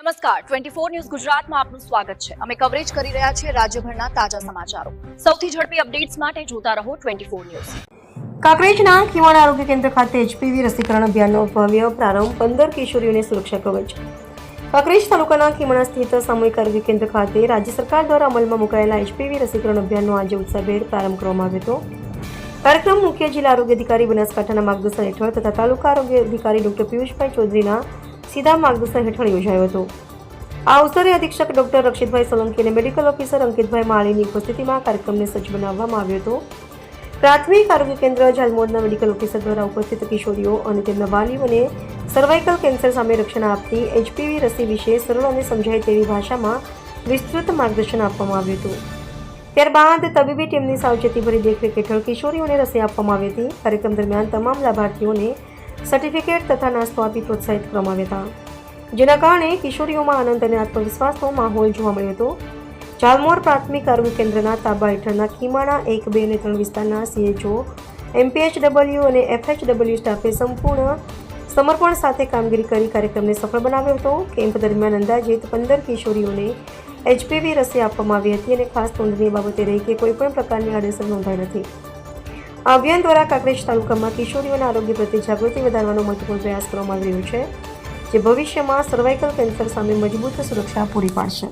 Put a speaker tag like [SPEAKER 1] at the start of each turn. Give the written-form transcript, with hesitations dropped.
[SPEAKER 1] નમસ્કાર 24 ન્યૂઝ ગુજરાતમાં આપનું સ્વાગત છે। અમે કવરેજ કરી રહ્યા છીએ રાજ્યભરના તાજા સમાચારો। સૌથી ઝડપી અપડેટ્સ માટે જોતા રહો 24 ન્યૂઝ।
[SPEAKER 2] કાંકરેજના ખીવાણા આરોગ્ય કેન્દ્ર ખાતે એચપીવી રસીકરણ અભિયાનનો ભવ્ય પ્રારંભ 15 કિશોરીઓને સુરક્ષા કવચ। કાંકરેજ તાલુકાના ખીવાણા સ્થિત સામૂહિક આરોગ્ય કેન્દ્ર ખાતે રાજ્ય સરકાર દ્વારા અમલમાં મુકાયેલા એચપીવી રસીકરણ અભિયાનનો આજે ઉત્સાહભેર પ્રારંભ કરવામાં આવ્યો હતો। કાર્યક્રમ મુખ્ય જિલ્લા આરોગ્ય અધિકારી બનાસકાંઠાના માર્ગદર્શન હેઠળ તથા તાલુકા આરોગ્ય અધિકારી ડોક્ટર પિયુષભાઈ ચૌધરીના સીધા માર્ગદર્શન હેઠળ યોજાયો હતો। આ અવસરે અધિક્ષક ડોક્ટર રક્ષિતભાઈ સોલંકી અને મેડિકલ ઓફિસર અંકિતભાઈ માળીની ઉપસ્થિતિમાં કાર્યક્રમને સજ્જ બનાવવામાં આવ્યો હતો। પ્રાથમિક આરોગ્ય કેન્દ્ર ઝાલમોડના મેડિકલ ઓફિસર દ્વારા ઉપસ્થિત કિશોરીઓ અને તેમના વાલીઓને સર્વાઇકલ કેન્સર સામે રક્ષણ આપતી એચપીવી રસી વિશે સરળ અને સમજાય તેવી ભાષામાં વિસ્તૃત માર્ગદર્શન આપવામાં આવ્યું હતું। ત્યારબાદ તબીબી ટીમની સાવચેતીભરી દેખરેખ હેઠળ કિશોરીઓને રસી આપવામાં આવી હતી। કાર્યક્રમ દરમિયાન તમામ લાભાર્થીઓને સર્ટિફિકેટ તથા નાસ્તો આપી પ્રોત્સાહિત કરવામાં આવ્યા હતા, જેના કારણે કિશોરીઓમાં આનંદ અને આત્મવિશ્વાસનો માહોલ જોવા મળ્યો હતો। ઝાલમોર પ્રાથમિક આરોગ્ય કેન્દ્રના તાબા હેઠળના ખીમાણા 1, 2 અને 3 વિસ્તારના CHO, MPHW અને FHW સ્ટાફે સંપૂર્ણ સમર્પણ સાથે કામગીરી કરી કાર્યક્રમને સફળ બનાવ્યો હતો। કેમ્પ દરમિયાન અંદાજિત 15 કિશોરીઓને એચપીવી રસી આપવામાં આવી હતી અને ખાસ નોંધનીય બાબતે રહી કે કોઈપણ પ્રકારની આડઅસર નોંધાઈ નથી। આ અભિયાન દ્વારા કાંકરેજ તાલુકામાં કિશોરીઓના આરોગ્ય પ્રત્યે જાગૃતિ વધારવાનો મહત્વપૂર્ણ પ્રયાસ કરવામાં આવી રહ્યો છે, જે ભવિષ્યમાં સર્વાઇકલ કેન્સર સામે મજબૂત સુરક્ષા પૂરી પાડશે।